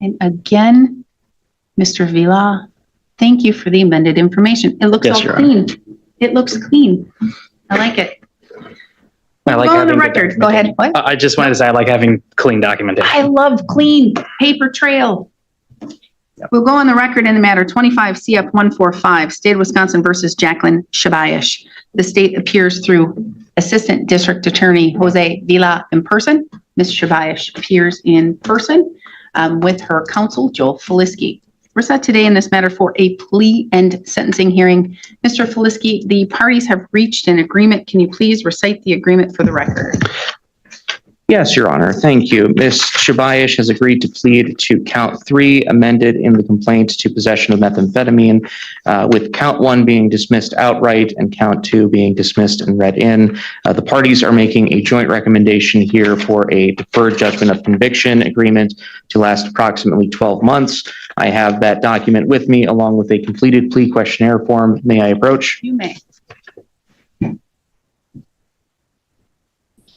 And again, Mr. Vila, thank you for the amended information. It looks all clean. It looks clean. I like it. I like go on the having record. Go ahead. What? I just wanted to say I like having clean documentation. I love clean paper trail. Yep. We'll go on the record in the matter 25 CF 145, State of Wisconsin versus Jacquellyn Shabbay. The state appears through Assistant District Attorney Jose Vila in person. Ms. Shabbay appears in person with her counsel, Joel Feliski. We're set today in this matter for a plea and sentencing hearing. Mr. Feliski, the parties have reached an agreement. Can you please recite the agreement for the record? Yes, Your Honor. Thank you. Ms. Shabbay has agreed to plead to count 3 amended in the complaint to possession of methamphetamine, with count 1 being dismissed outright and count 2 being dismissed and read in. The parties are making a joint recommendation here for a deferred judgment of conviction agreement to last approximately 12 months. I have that document with me along with a completed plea questionnaire form. May I approach? You may. Thank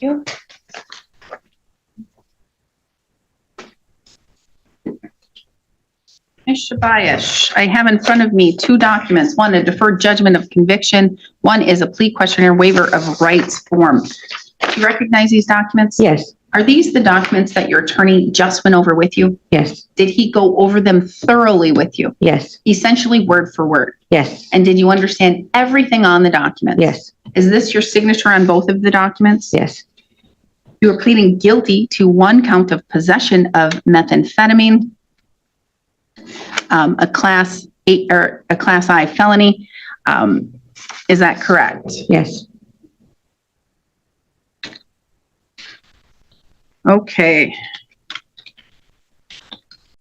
you. Ms. Shabbay, I have in front of me 2 documents. One, a deferred judgment of conviction. One is a plea questionnaire waiver of rights form. Do you recognize these documents? Yes. Are these the documents that your attorney just went over with you? Yes. Did he go over them thoroughly with you? Yes. Essentially word for word? Yes. And did you understand everything on the documents? Yes. Is this your signature on both of the documents? Yes. You are pleading guilty to 1 count of possession of methamphetamine, a class 8 or a class I felony. Is that correct? Yes. Okay.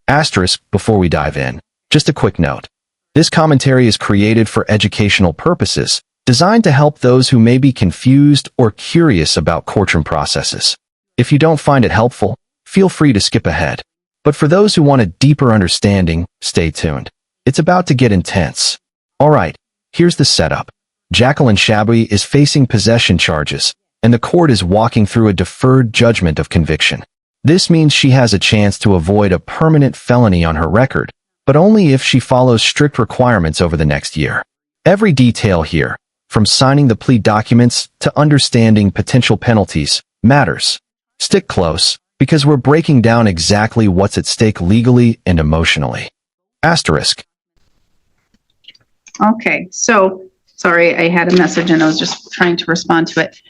Asterisk before we dive in. Just a quick note. This commentary is created for educational purposes, designed to help those who may be confused or curious about courtroom processes. If you don't find it helpful, feel free to skip ahead. But for those who want a deeper understanding, stay tuned. It's about to get intense. All right, here's the setup. Jacquellyn Shabbay is facing possession charges, and the court is walking through a deferred judgment of conviction. This means she has a chance to avoid a permanent felony on her record, but only if she follows strict requirements over the next year. Every detail here, from signing the plea documents to understanding potential penalties, matters. Stick close, because we're breaking down exactly what's at stake legally and emotionally. Asterisk. Okay, so sorry, I had a message and I was just trying to respond to it.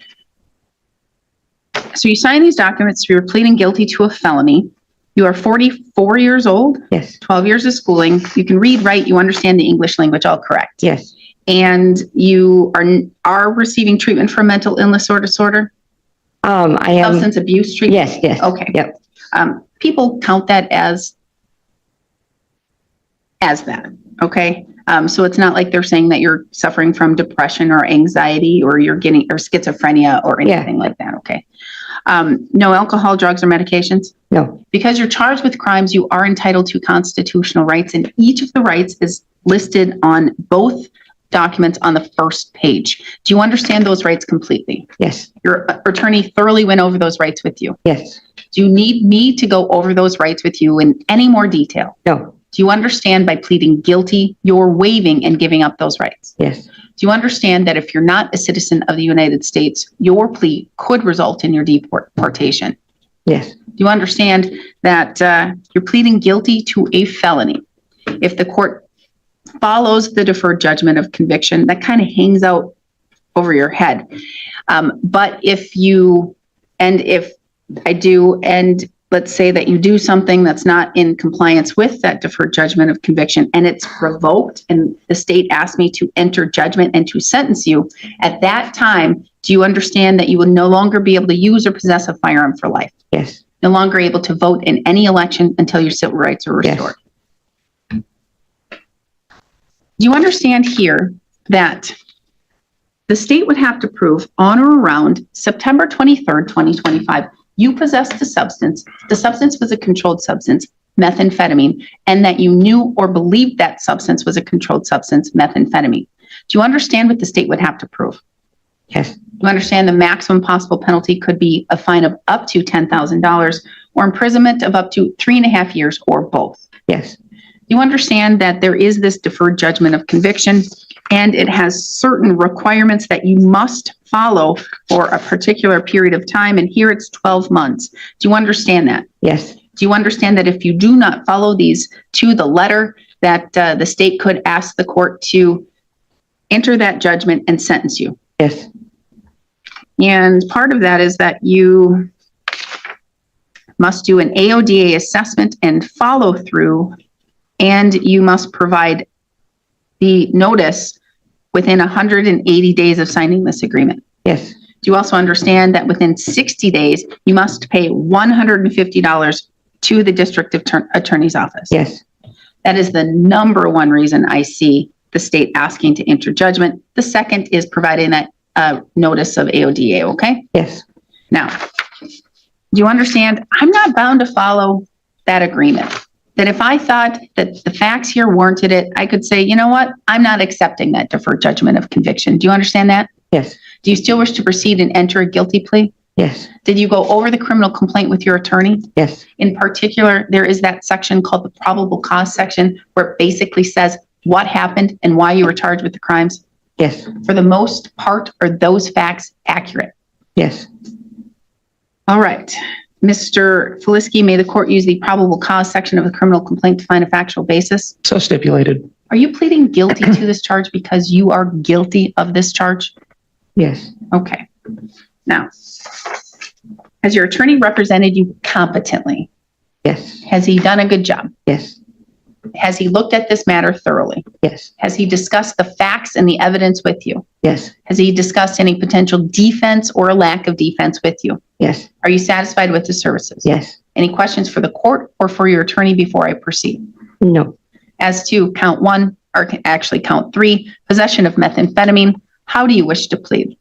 So you sign these documents, you're pleading guilty to a felony. You are 44 years old. Yes. 12 years of schooling. You can read, write, you understand the English language, all correct. Yes. And you are receiving treatment for mental illness or disorder? I am. Substance abuse treatment? Yes, yes. Okay. Yep. People count that as that, okay? So it's not like they're saying that you're suffering from depression or anxiety or you're getting, or schizophrenia or anything like that, okay? No alcohol, drugs, or medications? No. Because you're charged with crimes, you are entitled to constitutional rights, and each of the rights is listed on both documents on the first page. Do you understand those rights completely? Yes. Your attorney thoroughly went over those rights with you. Yes. Do you need me to go over those rights with you in any more detail? No. Do you understand by pleading guilty, you're waiving and giving up those rights? Yes. Do you understand that if you're not a citizen of the United States, your plea could result in your deportation? Yes. Do you understand that you're pleading guilty to a felony? If the court follows the deferred judgment of conviction, that kind of hangs out over your head. But if I do, and let's say that you do something that's not in compliance with that deferred judgment of conviction and it's revoked and the state asks me to enter judgment and to sentence you, at that time, do you understand that you will no longer be able to use or possess a firearm for life? Yes. No longer able to vote in any election until your civil rights are restored. Yes. Do you understand here that the state would have to prove on or around September 23rd, 2025, you possessed the substance was a controlled substance, methamphetamine, and that you knew or believed that substance was a controlled substance, methamphetamine. Do you understand what the state would have to prove? Yes. Do you understand the maximum possible penalty could be a fine of up to $10,000 or imprisonment of up to 3.5 years, or both. Yes. You understand that there is this deferred judgment of conviction, and it has certain requirements that you must follow for a particular period of time, and here it's 12 months. Do you understand that? Yes. Do you understand that if you do not follow these to the letter, that the state could ask the court to enter that judgment and sentence you? Yes. And part of that is that you must do an AODA assessment and follow through, and you must provide the notice within 180 days of signing this agreement. Yes. Do you also understand that within 60 days, you must pay $150 to the district attorney's office? Yes. That is the number one reason I see the state asking to enter judgment. The second is providing that notice of AODA, okay? Yes. Now, do you understand? I'm not bound to follow that agreement. That if I thought that the facts here warranted it, I could say, you know what? I'm not accepting that deferred judgment of conviction. Do you understand that? Yes. Do you still wish to proceed and enter a guilty plea? Yes. Did you go over the criminal complaint with your attorney? Yes. In particular, there is that section called the probable cause section where it basically says what happened and why you were charged with the crimes. Yes. For the most part, are those facts accurate? Yes. All right. Mr. Felisky, may the court use the probable cause section of the criminal complaint to find a factual basis? So stipulated. Are you pleading guilty to this charge because you are guilty of this charge? Yes. Okay. Now, has your attorney represented you competently? Yes. Has he done a good job? Yes. Has he looked at this matter thoroughly? Yes. Has he discussed the facts and the evidence with you? Yes. Has he discussed any potential defense or lack of defense with you? Yes. Are you satisfied with the services? Yes. Any questions for the court or for your attorney before I proceed? No. As to count one, or actually count three, possession of methamphetamine, how do you wish to plead?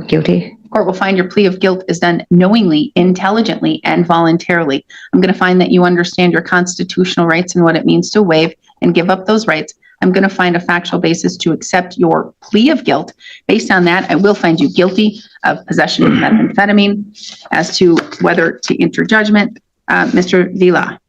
Guilty. Court will find your plea of guilt is done knowingly, intelligently, and voluntarily. I'm going to find that you understand your constitutional rights and what it means to waive and give up those rights. I'm going to find a factual basis to accept your plea of guilt. Based on that, I will find you guilty of possession of methamphetamine. As to whether to enter judgment, Mr. Vila.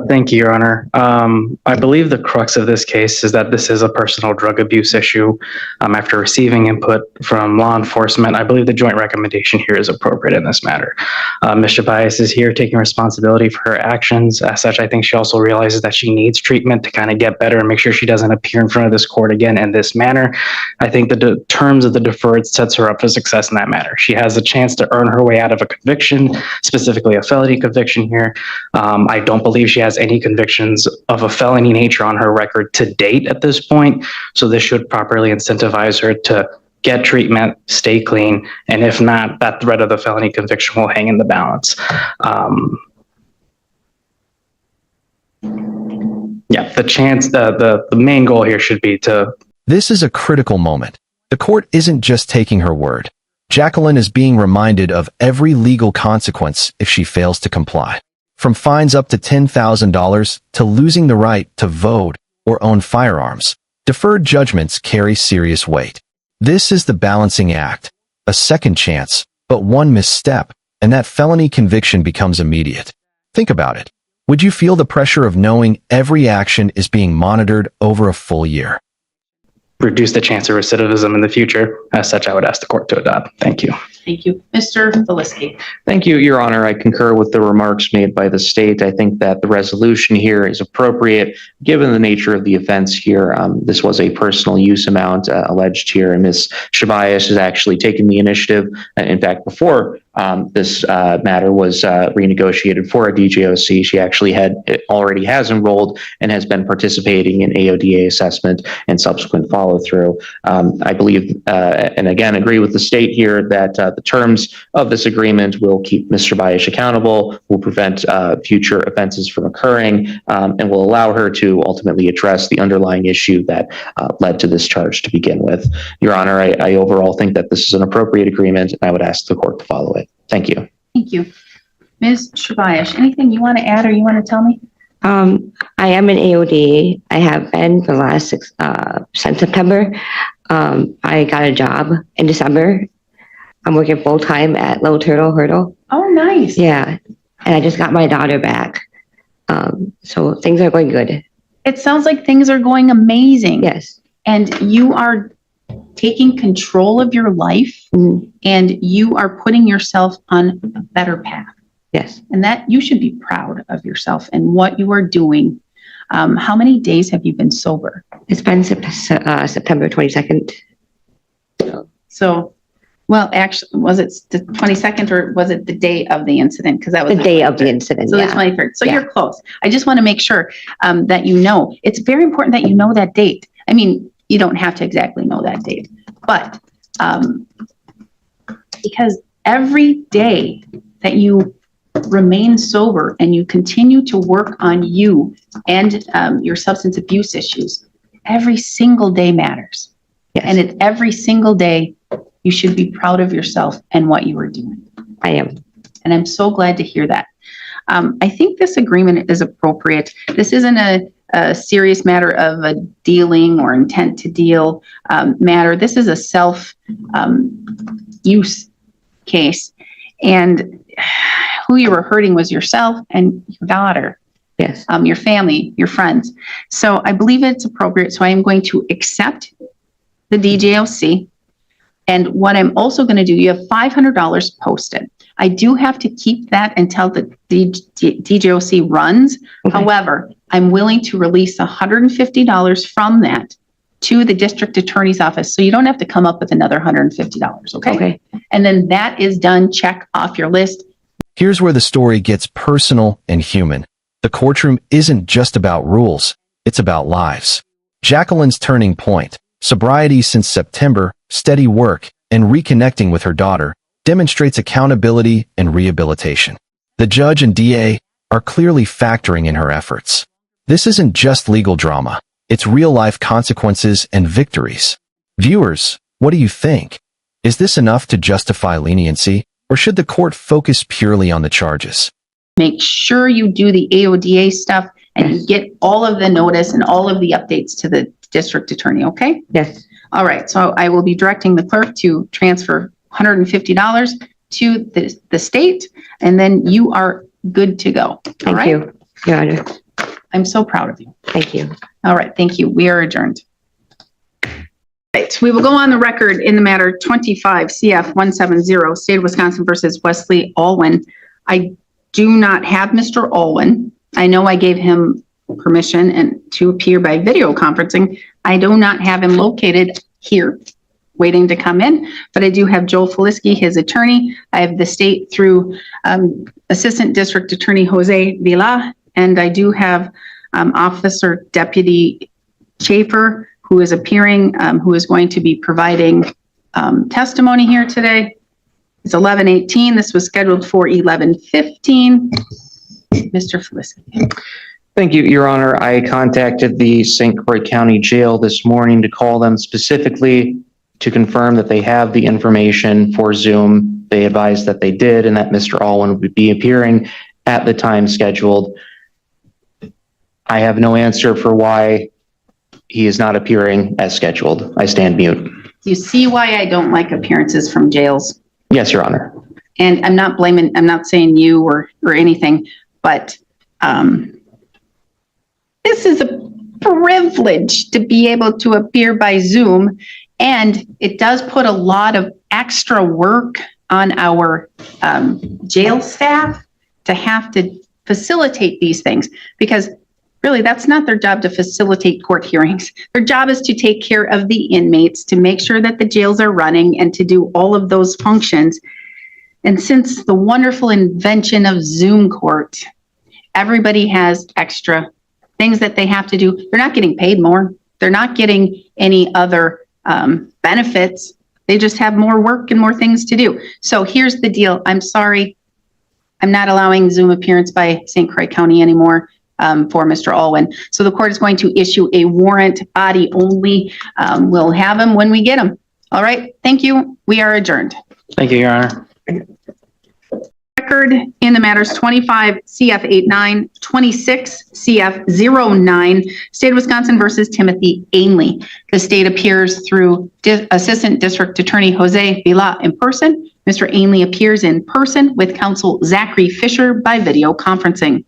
Thank you, Your Honor. I believe the crux of this case is that this is a personal drug abuse issue. After receiving input from law enforcement, I believe the joint recommendation here is appropriate in this matter. Ms. Shabbay is here taking responsibility for her actions. As such, I think she also realizes that she needs treatment to kind of get better and make sure she doesn't appear in front of this court again in this manner. I think the terms of the deferred sets her up for success in that matter. She has a chance to earn her way out of a conviction, specifically a felony conviction here. I don't believe she has any convictions of a felony nature on her record to date at this point. So this should properly incentivize her to get treatment, stay clean, and if not, that threat of the felony conviction will hang in the balance. The main goal here should be to... This is a critical moment. The court isn't just taking her word. Jacquellyn is being reminded of every legal consequence if she fails to comply. From fines up to $10,000 to losing the right to vote or own firearms, deferred judgments carry serious weight. This is the balancing act, a second chance, but one misstep, and that felony conviction becomes immediate. Think about it. Would you feel the pressure of knowing every action is being monitored over a full year? Reduce the chance of recidivism in the future. As such, I would ask the court to adopt. Thank you. Thank you. Mr. Felisky. Thank you, Your Honor. I concur with the remarks made by the state. I think that the resolution here is appropriate given the nature of the offense here. This was a personal use amount alleged here, and Ms. Shabbay has actually taken the initiative. In fact, before this matter was renegotiated for a DJOC, she actually already has enrolled and has been participating in AODA assessment and subsequent follow-through. I believe, and again, agree with the state here that the terms of this agreement will keep Ms. Shabbay accountable, will prevent future offenses from occurring, and will allow her to ultimately address the underlying issue that led to this charge to begin with. Your Honor, I overall think that this is an appropriate agreement, and I would ask the court to follow it. Thank you. Thank you. Ms. Shabbay, anything you want to add or you want to tell me? I am an AOD. I have been for the last since September. I got a job in December. I'm working full time at Little Turtle Hurdle. Oh, nice. Yeah. and I just got my daughter back. So things are going good. It sounds like things are going amazing. Yes. And you are taking control of your life Mhm. and you are putting yourself on a better path. Yes. And that you should be proud of yourself and what you are doing. How many days have you been sober? It's been September 22nd. So, well, actually, was it the 22nd or was it the day of the incident? Because that was The day of the incident, So the yeah. 23rd. So Yeah. you're close. I just want to make sure that you know. It's very important that you know that date. I mean, you don't have to exactly know that date, but because every day that you remain sober and you continue to work on you and your substance abuse issues, every single day matters. Yes. And it's every single day you should be proud of yourself and what you are doing. I am. And I'm so glad to hear that. I think this agreement is appropriate. This isn't a serious matter of a dealing or intent to deal matter. This is a self-use case. And who you were hurting was yourself and your daughter, Yes. your family, your friends. So I believe it's appropriate. So I am going to accept the DJOC. And what I'm also going to do, you have $500 posted. I do have to keep that until the DJOC runs. Okay. However, I'm willing to release $150 from that to the district attorney's office. So you don't have to come up with another $150, okay? Okay. And then that is done, check off your list. Here's where the story gets personal and human. The courtroom isn't just about rules, it's about lives. Jacqueline's turning point, sobriety since September, steady work, and reconnecting with her daughter demonstrates accountability and rehabilitation. The judge and DA are clearly factoring in her efforts. This isn't just legal drama, it's real-life consequences and victories. Viewers, what do you think? Is this enough to justify leniency, or should the court focus purely on the charges? Make sure you do the AODA stuff and you get all of the notice and all of the updates to the district attorney, okay? Yes. All right, so I will be directing the clerk to transfer $150 to the state, and then you are good to go. All Thank right? you, Your Honor. I'm so proud of you. Thank you. All right, thank you. We are adjourned. Right, we will go on the record in the matter 25 CF 170, State of Wisconsin versus Wesley Alwyn. I do not have Mr. Alwyn. I know I gave him permission and to appear by video conferencing. I do not have him located here waiting to come in, but I do have Joel Feliski, his attorney. I have the state through Assistant District Attorney Jose Vila, and I do have Officer Deputy Schaefer, who is appearing, who is going to be providing testimony here today. It's 11:18. This was scheduled for 11:15. Mr. Feliski. Thank you, Your Honor. I contacted the St. Croix County Jail this morning to call them specifically to confirm that they have the information for Zoom. They advised that they did and that Mr. Alwyn would be appearing at the time scheduled. I have no answer for why he is not appearing as scheduled. I stand mute. You see why I don't like appearances from jails? Yes, Your Honor. And I'm not saying you or anything, but this is a privilege to be able to appear by Zoom, and it does put a lot of extra work on our jail staff to have to facilitate these things, because really that's not their job to facilitate court hearings. Their job is to take care of the inmates, to make sure that the jails are running, and to do all of those functions. And since the wonderful invention of Zoom court, everybody has extra things that they have to do. They're not getting paid more. They're not getting any other benefits. They just have more work and more things to do. So here's the deal. I'm sorry. I'm not allowing Zoom appearance by St. Croix County anymore for Mr. Alwyn. So the court is going to issue a warrant, body only. We'll have him when we get him. All right. Thank you. We are adjourned. Thank you, Your Honor. Record in the matters 25 CF 89, 26 CF 09, State of Wisconsin versus Timothy Ainley. The state appears through Assistant District Attorney Jose Vila in person, Mr. Ainley appears in person with counsel Zachary Fisher by video conferencing.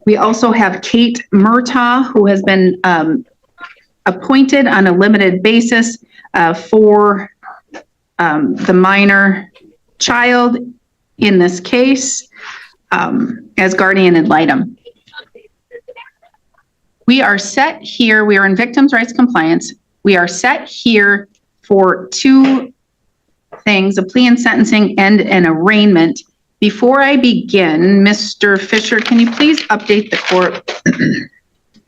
We also have Kate Murtaugh, who has been appointed on a limited basis for the minor child in this case as guardian ad litem. We are set here, we are in victims' rights compliance. We are set here for two things, a plea and sentencing and an arraignment. Before I begin, Mr. Fisher, can you please update the court?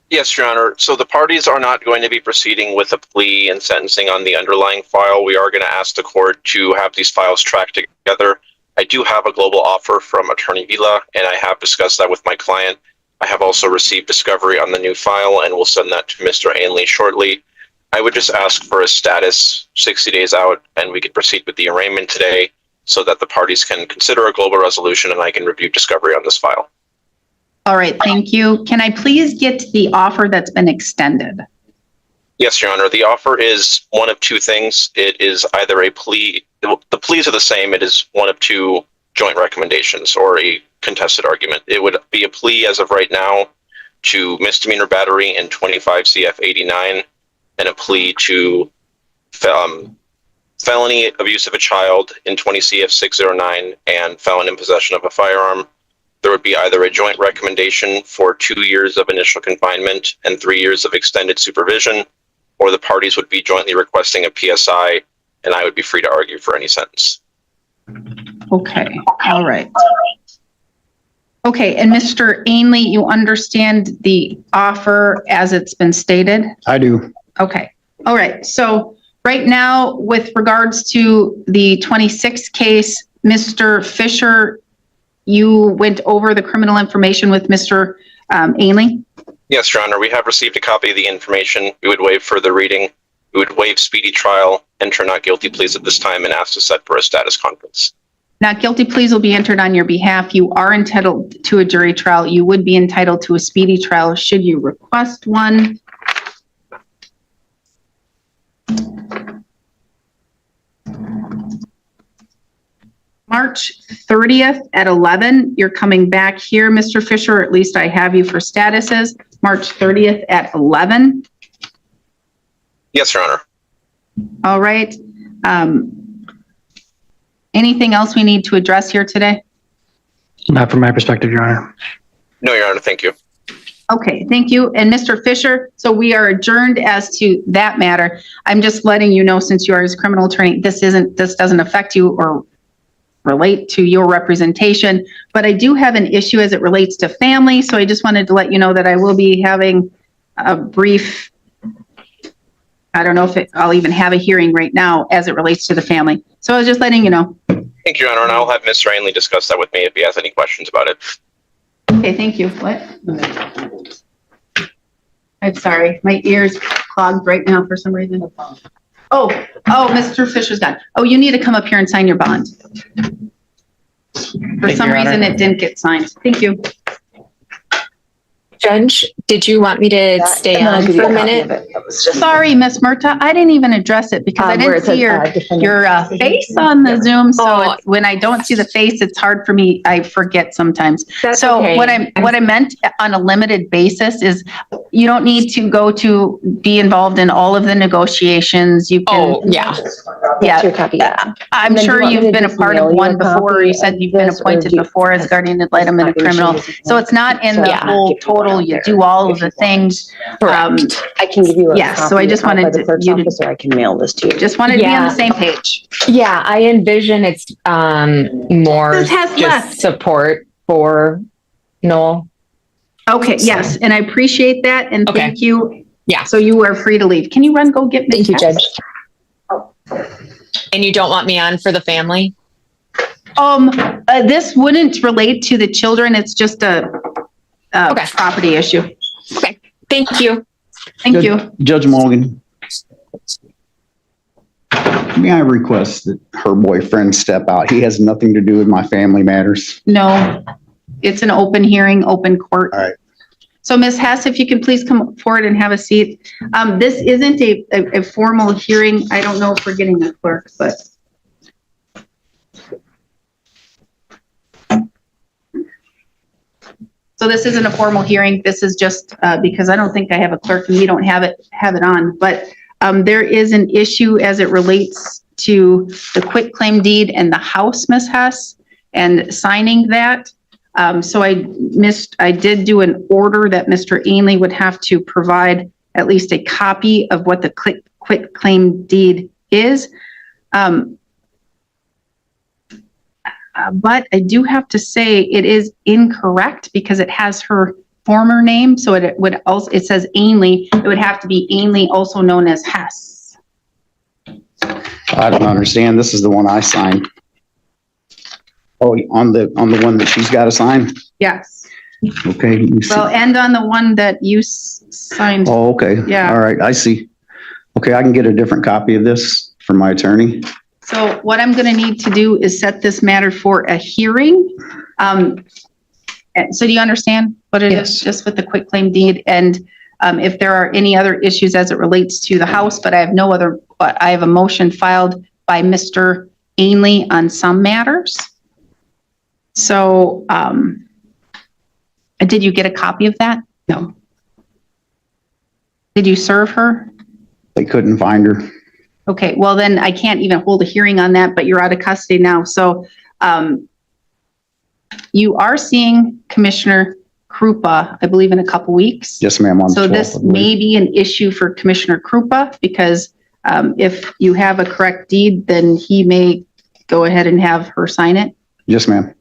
Yes, Your Honor. So the parties are not going to be proceeding with a plea and sentencing on the underlying file. We are going to ask the court to have these files tracked together. I do have a global offer from Attorney Vila, and I have discussed that with my client. I have also received discovery on the new file, and we'll send that to Mr. Ainley shortly. I would just ask for a status 60 days out, and we could proceed with the arraignment today so that the parties can consider a global resolution and I can review discovery on this file. All right, thank you. Can I please get the offer that's been extended? Yes, Your Honor. The offer is one of two things. It is either a plea, the pleas are the same. It is one of two joint recommendations or a contested argument. It would be a plea as of right now to misdemeanor battery in 25 CF 89 and a plea to felony abuse of a child in 20 CF 609 and felon in possession of a firearm. There would be either a joint recommendation for 2 years of initial confinement and 3 years of extended supervision, or the parties would be jointly requesting a PSI, and I would be free to argue for any sentence. Okay, all right. Okay, and Mr. Ainley, you understand the offer as it's been stated? I do. Okay, all right. So right now, with regards to the 26 case, Mr. Fisher, you went over the criminal information with Mr. Ainley? Yes, Your Honor, we have received a copy of the information. We would waive further reading. We would waive speedy trial, enter not guilty pleas at this time, and ask to set for a status conference. Not guilty pleas will be entered on your behalf. You are entitled to a jury trial. You would be entitled to a speedy trial should you request one. March 30th at 11, you're coming back here, Mr. Fisher, or at least I have you for statuses. March 30th at 11. Yes, Your Honor. All right. Anything else we need to address here today? Not from my perspective, Your Honor. No, Your Honor, thank you. Okay, thank you. And Mr. Fisher, so we are adjourned as to that matter. I'm just letting you know, since you are his criminal attorney, this doesn't affect you or relate to your representation, but I do have an issue as it relates to family. So I just wanted to let you know that I will be having a brief, I don't know if I'll even have a hearing right now as it relates to the family. So I was just letting you know. Thank you, Your Honor, and I'll have Mr. Ainley discuss that with me if he has any questions about it. Okay, thank you. What? I'm sorry, my ears clogged right now for some reason. Oh, Mr. Fisher's gone. Oh, you need to come up here and sign your bond. For some reason, it didn't get signed. Thank you. Judge, did you want me to stay on for a minute? Sorry, Miss Murtaugh, I didn't even address it because I didn't see your face on the Zoom. So when I don't see the face, it's hard for me. I forget sometimes. That's So okay. what I meant on a limited basis is you don't need to be involved in all of the negotiations. You can. Oh, yeah. Yeah. Your copy. I'm And then sure do you want me you've to been a just part of mail you one a before. copy You said you've of been this, or appointed do you- before as guardian ad litem and a criminal. So it's not in the Yeah. whole total. You do all of the things. Correct. I can give you a Yes, so copy I just out by wanted the clerk's you to- office, or I can mail this to you. Just wanted to be on Yeah. the same page. Yeah, I envision it's more This has just left. support for Noel. Okay, yes, and I appreciate that, and Okay. thank you. Yeah. So you are free to leave. Can you run, go get Ms. Thank you, Hess? Judge. And you don't want me on for the family? This wouldn't relate to the children. It's just a Okay. property issue. Okay, thank you. Thank you. Judge Mogen. May I request that her boyfriend step out? He has nothing to do with my family matters. No, it's an open hearing, open court. All right. So Ms. Hess, if you can please come forward and have a seat. This isn't a formal hearing. I don't know if we're getting a clerk, but So this isn't a formal hearing. This is just because I don't think I have a clerk and we don't have it on. But there is an issue as it relates to the quitclaim deed and the house, Ms. Hess, and signing that. So I did do an order that Mr. Ainley would have to provide at least a copy of what the quitclaim deed is. But I do have to say it is incorrect because it has her former name. So it would also, it says Ainley. It would have to be Ainley, also known as Hess. I don't understand. This is the one I signed. Oh, on the one that she's got to sign? Yes. Okay. let me see. Well, and on the one that you signed. Oh, okay. Yeah. All right. I see. Okay. I can get a different copy of this from my attorney. So what I'm going to need to do is set this matter for a hearing. And so do you understand what it is? Just with the quitclaim deed? And if there are any other issues as it relates to the house, but I have no other, but I have a motion filed by Mr. Ainley on some matters. So did you get a copy of that? No. Did you serve her? They couldn't find her. Okay, well then I can't even hold a hearing on that, but you're out of custody now. So you are seeing Commissioner Krupa, I believe, in a couple weeks. Yes, ma'am. On the So 12th, this I believe. may be an issue for Commissioner Krupa because if you have a correct deed, then he may go ahead and have her sign it. Yes, ma'am.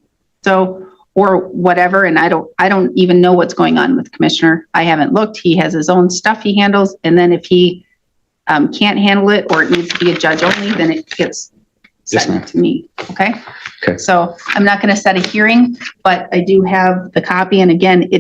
So, or whatever. And I don't even know what's going on with Commissioner. I haven't looked. He has his own stuff he handles. And then if he can't handle it or it needs to be a judge only, then it gets Yes, ma'am. sent to me. Okay. Okay. So I'm not going to set a hearing, but I do have the copy. And again,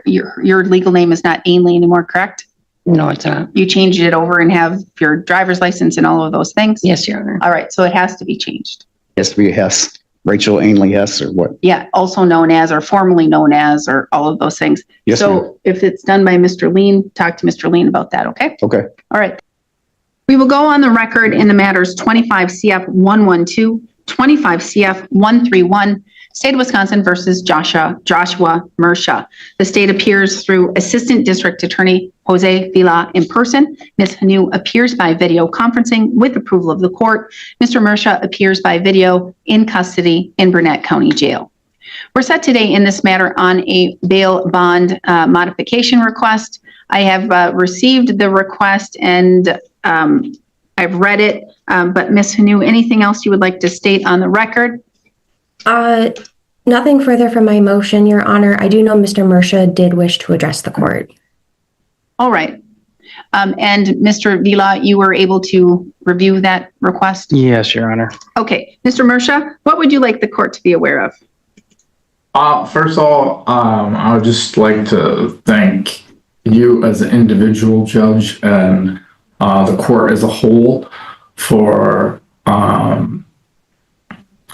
your legal name is not Ainley anymore, correct? No, it's not. You changed it over and have your driver's license and all of those things? Yes, Your Honor. All right. So it has to be changed. It has to be Hess, Rachel Ainley Hess, or what? Yeah. Also known as, or formerly known as, or all of those things. Yes, ma'am. So if it's done by Mr. Lean, talk to Mr. Lean about that. Okay. Okay. All right. We will go on the record in the matters 25 CF 112, 25 CF 131, State of Wisconsin versus Joshua Mersha. The state appears through Assistant District Attorney Jose Vila in person. Ms. Hanu appears by video conferencing with approval of the court. Mr. Mersha appears by video in custody in Burnett County Jail. We're set today in this matter on a bail bond modification request. I have received the request and I've read it, but Ms. Hanu, anything else you would like to state on the record? Nothing further from my motion, Your Honor. I do know Mr. Mersha did wish to address the court. All right. And Mr. Vila, you were able to review that request? Yes, Your Honor. Okay. Mr. Mersha, what would you like the court to be aware of? First of all, I would just like to thank you as an individual judge and the court as a whole for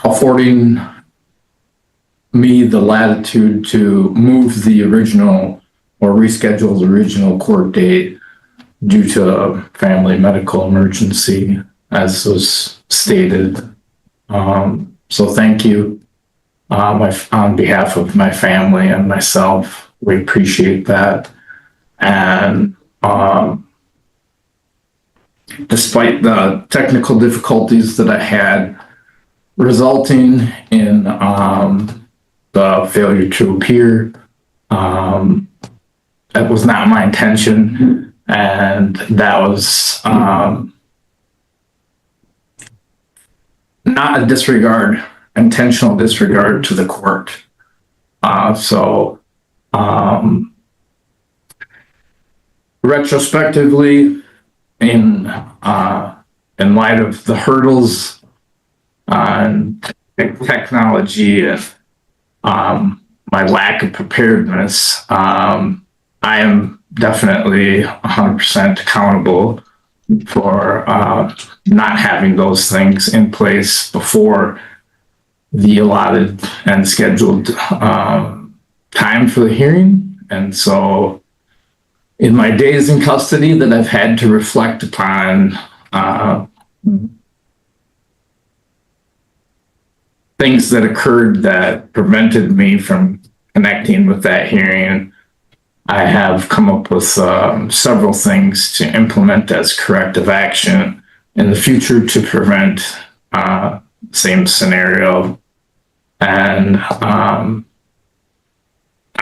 affording me the latitude to move the original or reschedule the original court date due to a family medical emergency, as was stated. So thank you on behalf of my family and myself. We appreciate that. And despite the technical difficulties that I had resulting in the failure to appear, that was not my intention, and that was not a disregard, intentional disregard to the court. Retrospectively, in light of the hurdles on technology and my lack of preparedness, I am definitely 100% accountable for not having those things in place before the allotted and scheduled time for the hearing. And so in my days in custody that I've had to reflect upon things that occurred that prevented me from connecting with that hearing, I have come up with several things to implement as corrective action in the future to prevent same scenario. And I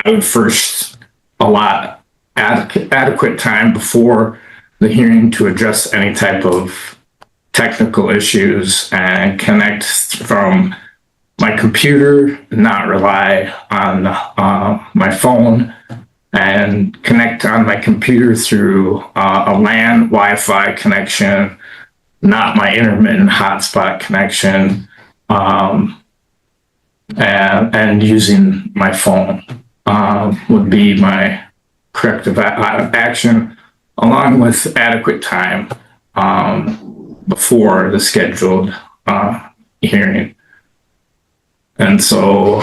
would first allot adequate time before the hearing to address any type of technical issues and connect from my computer, not rely on my phone, and connect on my computer through a LAN Wi-Fi connection, not my intermittent hotspot connection, and using my phone would be my corrective action, along with adequate time before the scheduled hearing. And so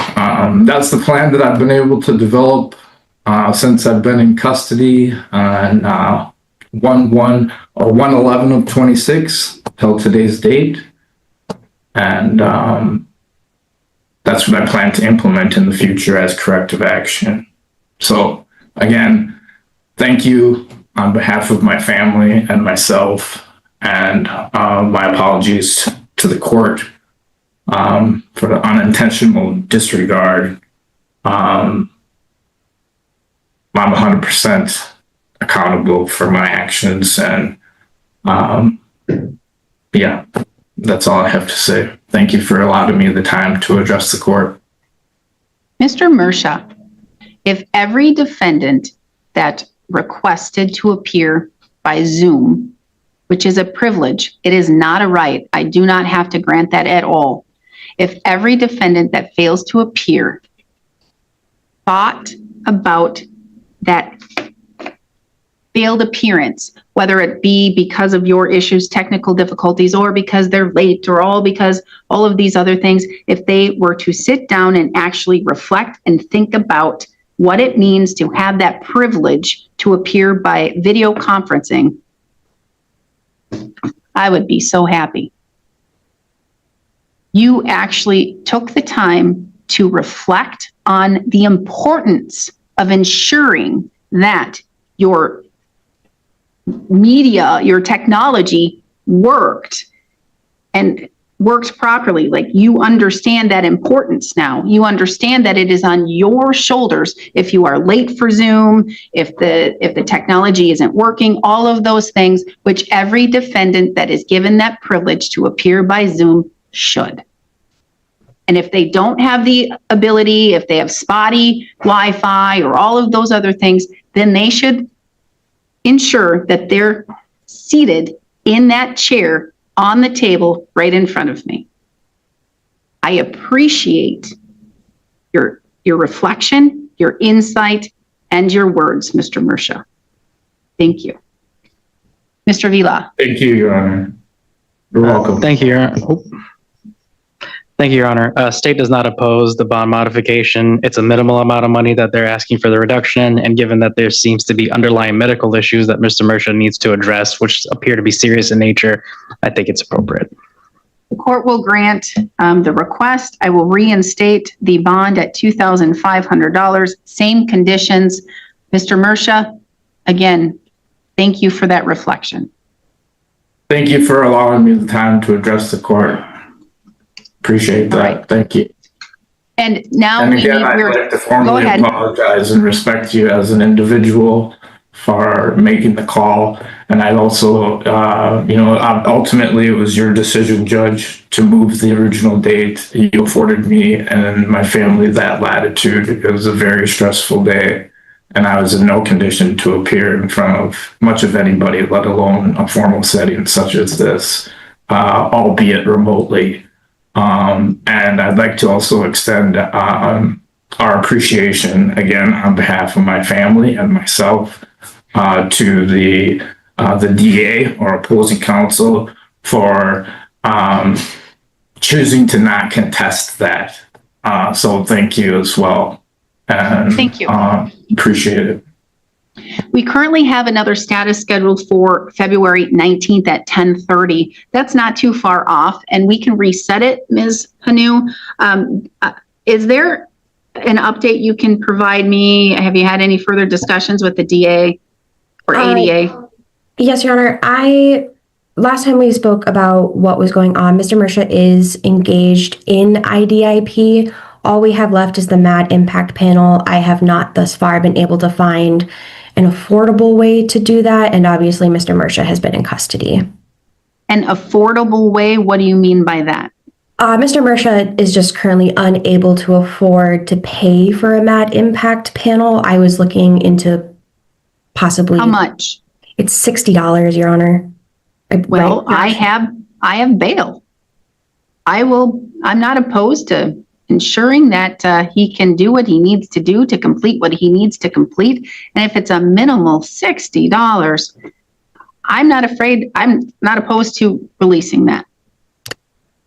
that's the plan that I've been able to develop since I've been in custody on 1/11 of 26 till today's date. And that's what I plan to implement in the future as corrective action. So again, thank you on behalf of my family and myself, and my apologies to the court for the unintentional disregard. I'm 100% accountable for my actions, and yeah, that's all I have to say. Thank you for allowing me the time to address the court. Mr. Mersha, if every defendant that requested to appear by Zoom, which is a privilege, it is not a right. I do not have to grant that at all. If every defendant that fails to appear thought about that failed appearance, whether it be because of your issues, technical difficulties, or because they're late, or all because all of these other things, if they were to sit down and actually reflect and think about what it means to have that privilege to appear by video conferencing, I would be so happy. You actually took the time to reflect on the importance of ensuring that your media, your technology worked and worked properly. Like, you understand that importance now. You understand that it is on your shoulders if you are late for Zoom, if the technology isn't working, all of those things, which every defendant that is given that privilege to appear by Zoom should. And if they don't have the ability, if they have spotty Wi-Fi or all of those other things, then they should ensure that they're seated in that chair on the table right in front of me. I appreciate your reflection, your insight, and your words, Mr. Mersha. Thank you. Mr. Vila. Thank you, Your Honor. You're welcome. Thank you, Your Honor. Thank you, Your Honor. State does not oppose the bond modification. It's a minimal amount of money that they're asking for the reduction, and given that there seems to be underlying medical issues that Mr. Mersha needs to address, which appear to be serious in nature, I think it's appropriate. The court will grant the request. I will reinstate the bond at $2,500, same conditions. Mr. Mersha, again, thank you for that reflection. Thank you for allowing me the time to address the court. Appreciate that. Right. Thank you. And now And again, I'd like to formally apologize and respect you as an individual for making the call. And I'd also, ultimately it was your decision, Judge, to move the original date. You afforded me and my family that latitude. It was a very stressful day, and I was in no condition to appear in front of much of anybody, let alone a formal setting such as this, albeit remotely. And I'd like to also extend our appreciation, again, on behalf of my family and myself, to the DA or opposing counsel for choosing to not contest that. So thank you as well. And, thank you. Appreciate it. We currently have another status scheduled for February 19th at 10:30. That's not too far off, and we can reset it, Ms. Hanu. Is there an update you can provide me? Have you had any further discussions with the DA or ADA? Yes, Your Honor. Last time we spoke about what was going on, Mr. Mersha is engaged in IDIP. All we have left is the MAD impact panel. I have not thus far been able to find an affordable way to do that. And obviously, Mr. Mersha has been in custody. An affordable way? What do you mean by that? Mr. Mersha is just currently unable to afford to pay for a MAD impact panel. I was looking into possibly. How much? It's $60, Your Honor. Well, I have bail. I'm not opposed to ensuring that he can do what he needs to do to complete what he needs to complete. And if it's a minimal $60, I'm not opposed to releasing that.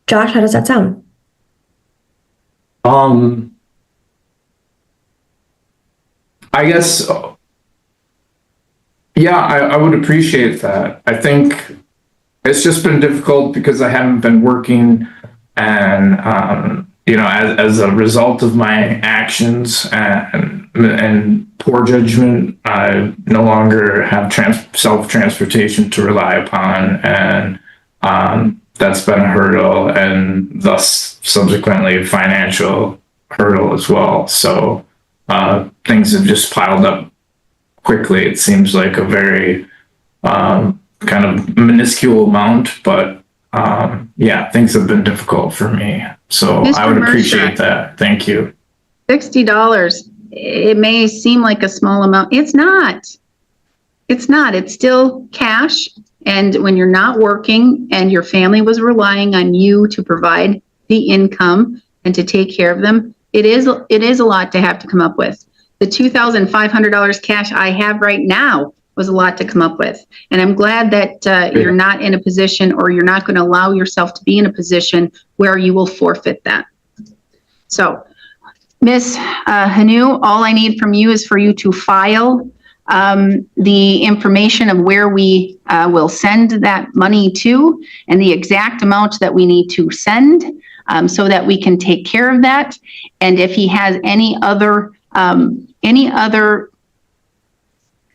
Josh, how does that sound? I guess, yeah, I would appreciate that. I think it's just been difficult because I haven't been working, and as a result of my actions and poor judgment, I no longer have self-transportation to rely upon, and that's been a hurdle, and thus subsequently a financial hurdle as well. So things have just piled up quickly. It seems like a very kind of minuscule amount, but yeah, things have been difficult for me. So Mr. I would Mersha, appreciate that. Thank you. $60, it may seem like a small amount. It's not. It's not. It's still cash. And when you're not working and your family was relying on you to provide the income and to take care of them, it is a lot to have to come up with. The $2,500 cash I have right now was a lot to come up with. And I'm glad that you're not in a position, or you're not going to allow yourself to be in a position where you will forfeit that. So, Ms. Hanu, all I need from you is for you to file the information of where we will send that money to and the exact amount that we need to send so that we can take care of that. And if he has any other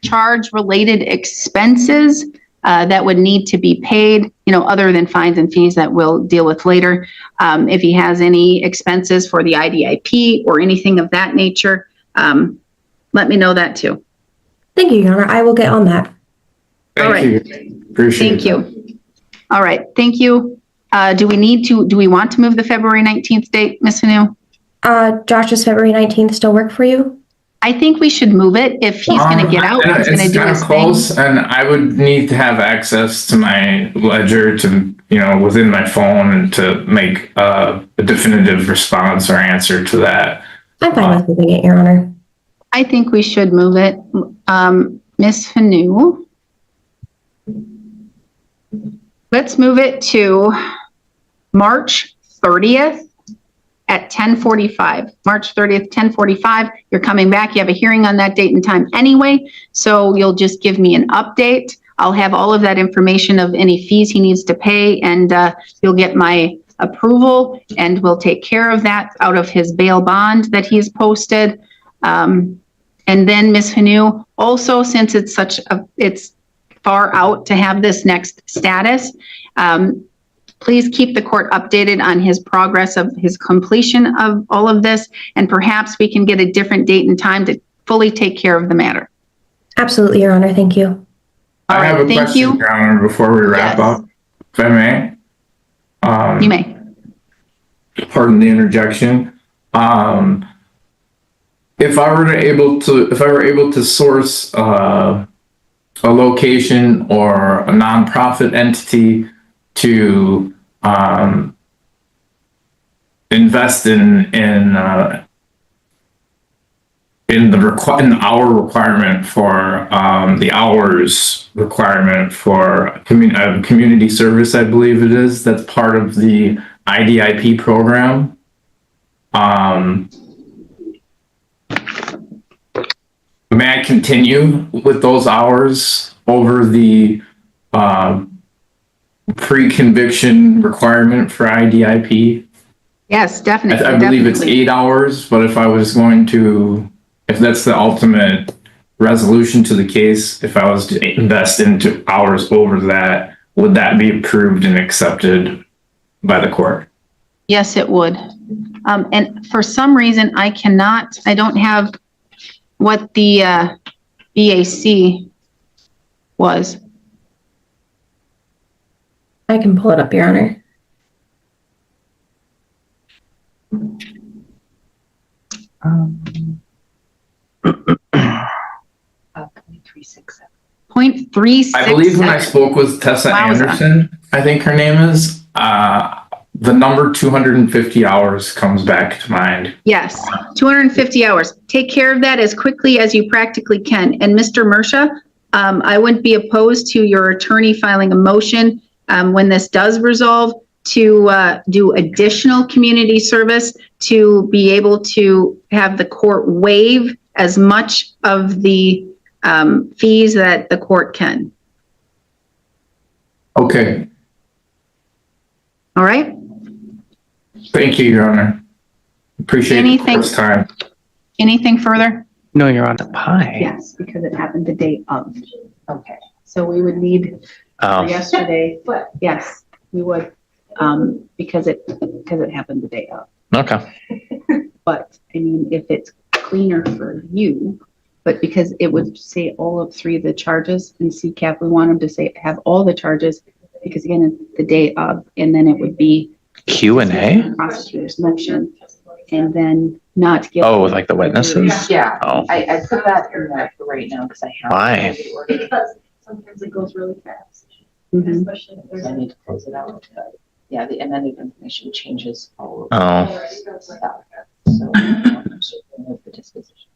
charge-related expenses that would need to be paid, other than fines and fees that we'll deal with later. If he has any expenses for the IDIP or anything of that nature, let me know that too. Thank you, Your Honor. I will get on that. Thank you. Appreciate Thank you. All right. Thank you. Do we want to move the February 19th date, Ms. Hanu? Josh, does February 19th still work for you? I think we should move it. If he's going to get out, he's going to do his thing. It's kind of close, and I would need to have access to my ledger to, within my phone, and to make a definitive response or answer to that. I'm fine with moving it, Your Honor. I think we should move it. Ms. Hanu, let's move it to March 30th at 10:45. March 30th, 10:45. You're coming back. You have a hearing on that date and time anyway, so you'll just give me an update. I'll have all of that information of any fees he needs to pay, and you'll get my approval, and we'll take care of that out of his bail bond that he's posted. And then, Ms. Hanu, also, since it's far out to have this next status, please keep the court updated on his progress of his completion of all of this, and perhaps we can get a different date and time to fully take care of the matter. Absolutely, Your Honor. Thank you. I have a question, Your Honor, before we wrap up, if I may. You may. Pardon the interjection. If I were able to source a location or a nonprofit entity to invest in our requirement for the hours requirement for community service, I believe it is, that's part of the IDIP program. May I continue with those hours over the pre-conviction requirement for IDIP? Yes, definitely. I believe it's definitely. 8 hours, but if I was going to, if that's the ultimate resolution to the case, if I was to invest into hours over that, would that be approved and accepted by the court? Yes, it would. And for some reason, I don't have what the BAC was. I can pull it up, Your Honor. .367. I believe when I spoke with Tessa Wowza. Anderson, I think her name is, the number 250 hours comes back to mind. Yes, 250 hours. Take care of that as quickly as you practically can. And Mr. Mersha, I wouldn't be opposed to your attorney filing a motion when this does resolve to do additional community service to be able to have the court waive as much of the fees that the court can. Okay, All right? thank you, Your Honor. Appreciate the Anything- court's time. Anything further? No, you're on the pie. Yes, because it happened the day of. Okay. So we would need Oh, yesterday, but yes, we would, because it happened the day of. okay. But I mean, if it's cleaner for you, but because it would say all of three of the charges in CCAP, we want them to say, have all the charges, because again, it's the day of, and then it would be Q&A? prosecutor's motion, and then not give. Oh, like the witnesses? Yeah, Oh, I put that in there for right now because I have. Why? Because sometimes it goes really fast. Mhm. Especially if there's. I need to close it out. Yeah, the amended information changes all of. Oh. Stuff. So I should remove the disposition.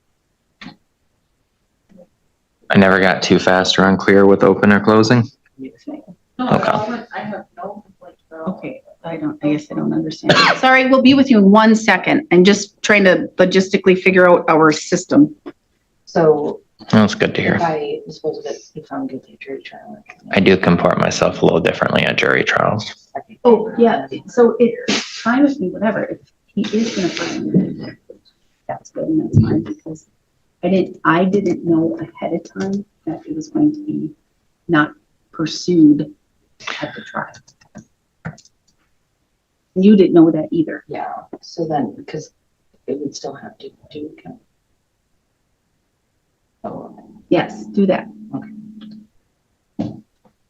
I never got too fast or unclear with open or closing. Okay. I have no complaints. Okay, I guess I don't understand. Sorry, we'll be with you in 1 second. I'm just trying to logistically figure out our system. So That's good to hear. if I dispose of it, be found guilty of jury trial. I do comport myself a little differently at jury trials. Oh, yeah, so it's fine with me, whatever. If he is gonna find, that's good and that's fine, because I didn't know ahead of time that it was going to be not pursued at the trial. You didn't know that either. Yeah, so then, because it would still have to do. Yes, do that.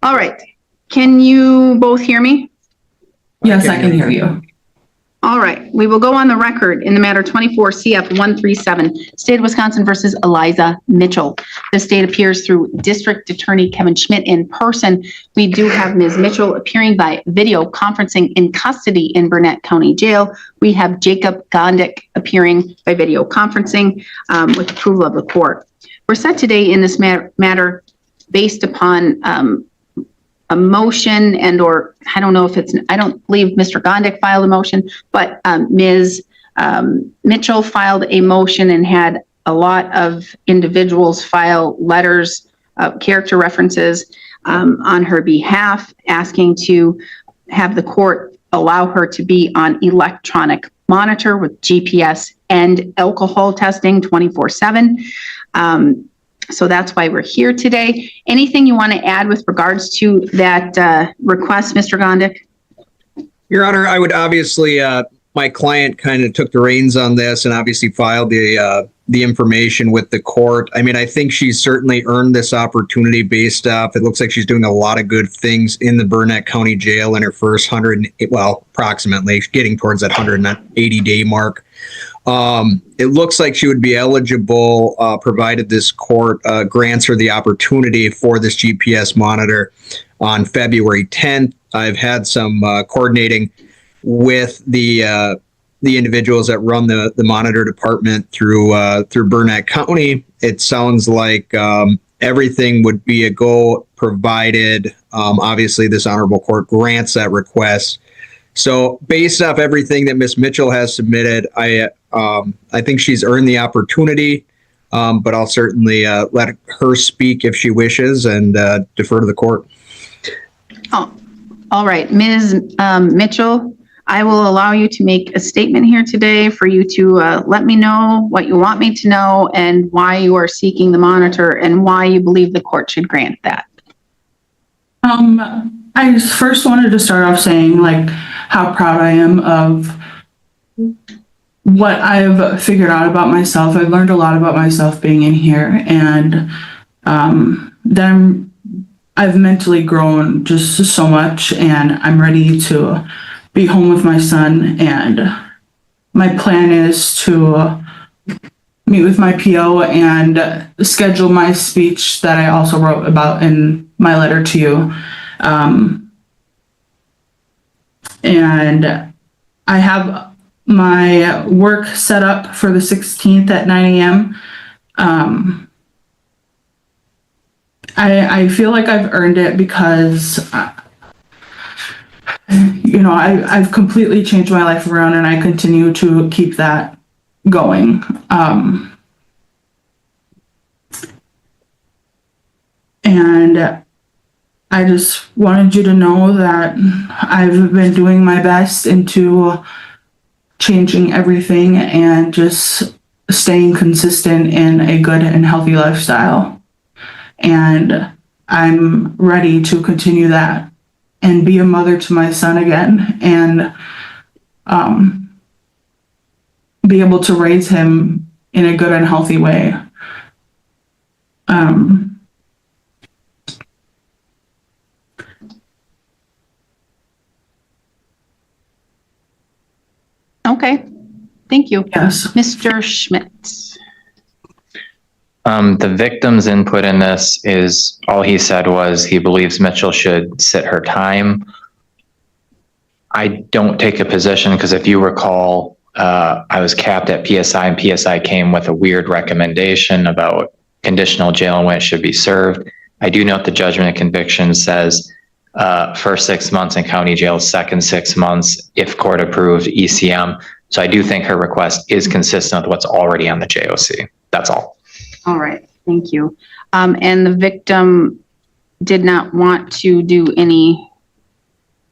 All right. Can you both hear me? Yes, I can hear you. All right. We will go on the record in the matter 24 CF 137, State of Wisconsin versus Eliza Mitchell. The state appears through District Attorney Kevin Schmidt in person. We do have Ms. Mitchell appearing by video conferencing in custody in Burnett County Jail. We have Jacob Gondik appearing by video conferencing with approval of the court. We're set today in this matter based upon a motion or I don't know if I don't believe Mr. Gondik filed a motion, but Ms. Mitchell filed a motion and had a lot of individuals file letters, character references on her behalf, asking to have the court allow her to be on electronic monitor with GPS and alcohol testing 24/7. So that's why we're here today. Anything you want to add with regards to that request, Mr. Gondik? Your Honor, I would obviously, my client kind of took the reins on this and obviously filed the information with the court. I mean, I think she's certainly earned this opportunity based off, it looks like she's doing a lot of good things in the Burnett County Jail in her first approximately getting towards that 180-day mark. It looks like she would be eligible, provided this court grants her the opportunity for this GPS monitor on February 10th. I've had some coordinating with the individuals that run the monitor department through Burnett County. It sounds like everything would be a go, provided obviously this honorable court grants that request. So based off everything that Ms. Mitchell has submitted, I think she's earned the opportunity, but I'll certainly let her speak if she wishes and defer to the court. Oh, all right. Ms. Mitchell, I will allow you to make a statement here today for you to let me know what you want me to know and why you are seeking the monitor and why you believe the court should grant that. I first wanted to start off saying like how proud I am of what I've figured out about myself. I've learned a lot about myself being in here, and then I've mentally grown just so much, and I'm ready to be home with my son. And my plan is to meet with my PO and schedule my speech that I also wrote about in my letter to you. And I have my work set up for the 16th at 9 a.m. I feel like I've earned it because, I've completely changed my life around, and I continue to keep that going. And I just wanted you to know that I've been doing my best into changing everything and just staying consistent in a good and healthy lifestyle. And I'm ready to continue that and be a mother to my son again, and be able to raise him in a good and healthy way. Okay, thank you. Yes. Mr. Schmidt. The victim's input in this is, all he said was he believes Mitchell should sit her time. I don't take a position because if you recall, I was capped at PSI, and PSI came with a weird recommendation about conditional jail and when it should be served. I do note the judgment of conviction says first 6 months in county jail, second 6 months if court approved ECM. So I do think her request is consistent with what's already on the JOC. That's all. All right, thank you. And the victim did not want to do any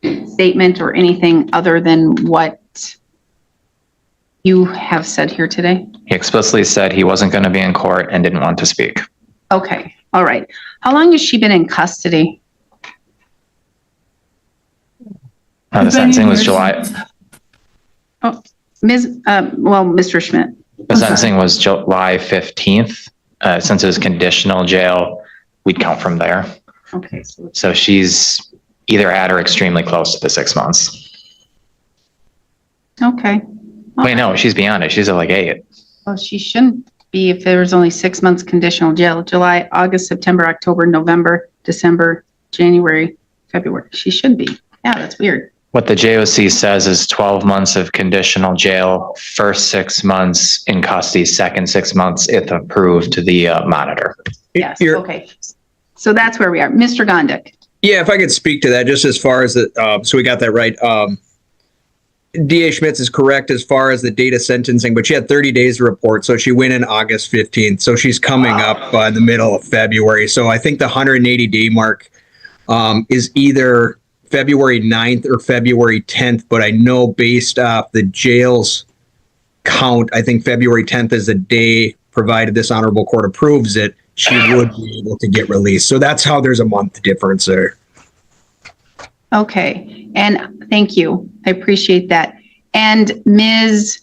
statement or anything other than what you have said here today? He explicitly said he wasn't going to be in court and didn't want to speak. Okay, all right. How long has she been in custody? The sentencing was July. Oh, Mr. Schmidt. The sentencing was July 15th. Since it was conditional jail, we'd count from there. Okay. So she's either at or extremely close to the 6 months. Okay. Wait, no, she's beyond it. She's at like 8. Well, she shouldn't be if there was only 6 months conditional jail. July, August, September, October, November, December, January, February. She should be. Yeah, that's weird. What the JOC says is 12 months of conditional jail, first 6 months in custody, second 6 months, if approved, to the monitor. Yes, okay. So that's where we are. Mr. Gondik. Yeah, if I could speak to that, just as far as the, so we got that right. DA Schmitz is correct as far as the date of sentencing, but she had 30 days to report. So she went in August 15th. So she's coming up in the middle of February. So I think the 180-day mark is either February 9th or February 10th, but I know based off the jail's count, I think February 10th is the day, provided this honorable court approves it, she would be able to get released. So that's how there's a month difference there. Okay, and thank you. I appreciate that. And Ms.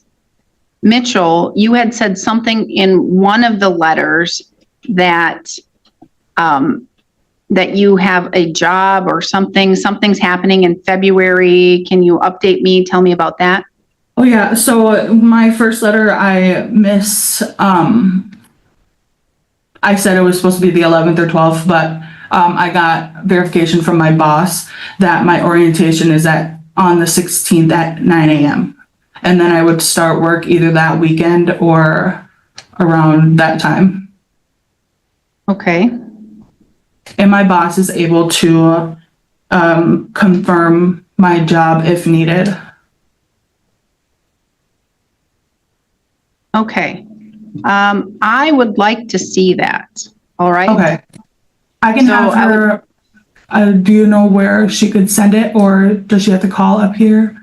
Mitchell, you had said something in one of the letters that that you have a job or something's happening in February. Can you update me? Tell me about that. Oh yeah, so my first letter, I said it was supposed to be the 11th or 12th, but I got verification from my boss that my orientation is on the 16th at 9 a.m. And then I would start work either that weekend or around that time. Okay. And my boss is able to confirm my job if needed. Okay. I would like to see that. All right. Okay. I can have her, do you know where she could send it, or does she have to call up here?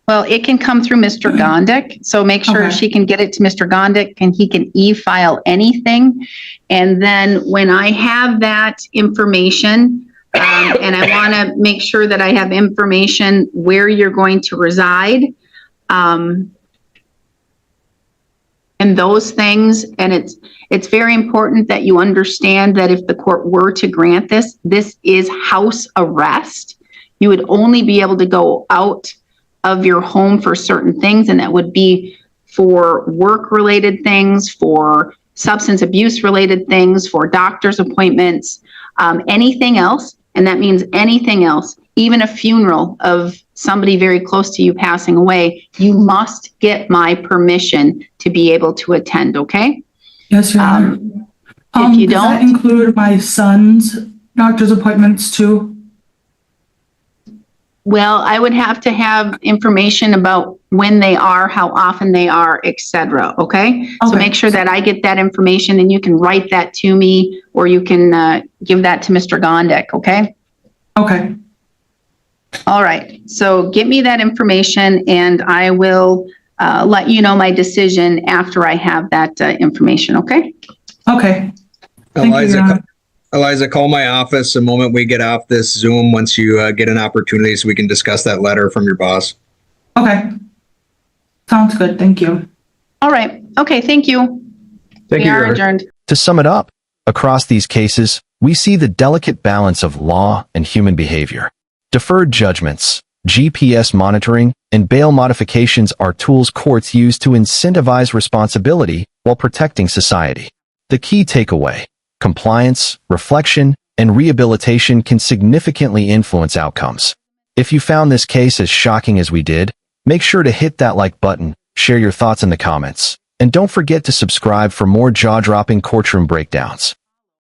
Well, it can come through Mr. Gondik, so make sure Okay. she can get it to Mr. Gondik and he can e-file anything. And then when I have that information, and I want to make sure that I have information where you're going to reside, and those things, and it's very important that you understand that if the court were to grant this, this is house arrest. You would only be able to go out of your home for certain things, and that would be for work-related things, for substance abuse-related things, for doctor's appointments, anything else, and that means anything else, even a funeral of somebody very close to you passing away, you must get my permission to be able to attend, okay? Yes, Your Honor. If you Does that don't, include my son's doctor's appointments too? well, I would have to have information about when they are, how often they are, et cetera, okay? So Okay. make sure that I get that information and you can write that to me or you can give that to Mr. Gondik, okay? Okay. All right, so get me that information and I will let you know my decision after I have that information, okay? Okay. Thank you, Your Honor. Eliza, call my office the moment we get off this Zoom, once you get an opportunity so we can discuss that letter from your boss. Okay. Sounds good. Thank you. All right, okay, thank you. Thank We you, are Your Honor. adjourned. To sum it up, across these cases, we see the delicate balance of law and human behavior. Deferred judgments, GPS monitoring, and bail modifications are tools courts use to incentivize responsibility while protecting society. The key takeaway: compliance, reflection, and rehabilitation can significantly influence outcomes. If you found this case as shocking as we did, make sure to hit that like button, share your thoughts in the comments, and don't forget to subscribe for more jaw-dropping courtroom breakdowns.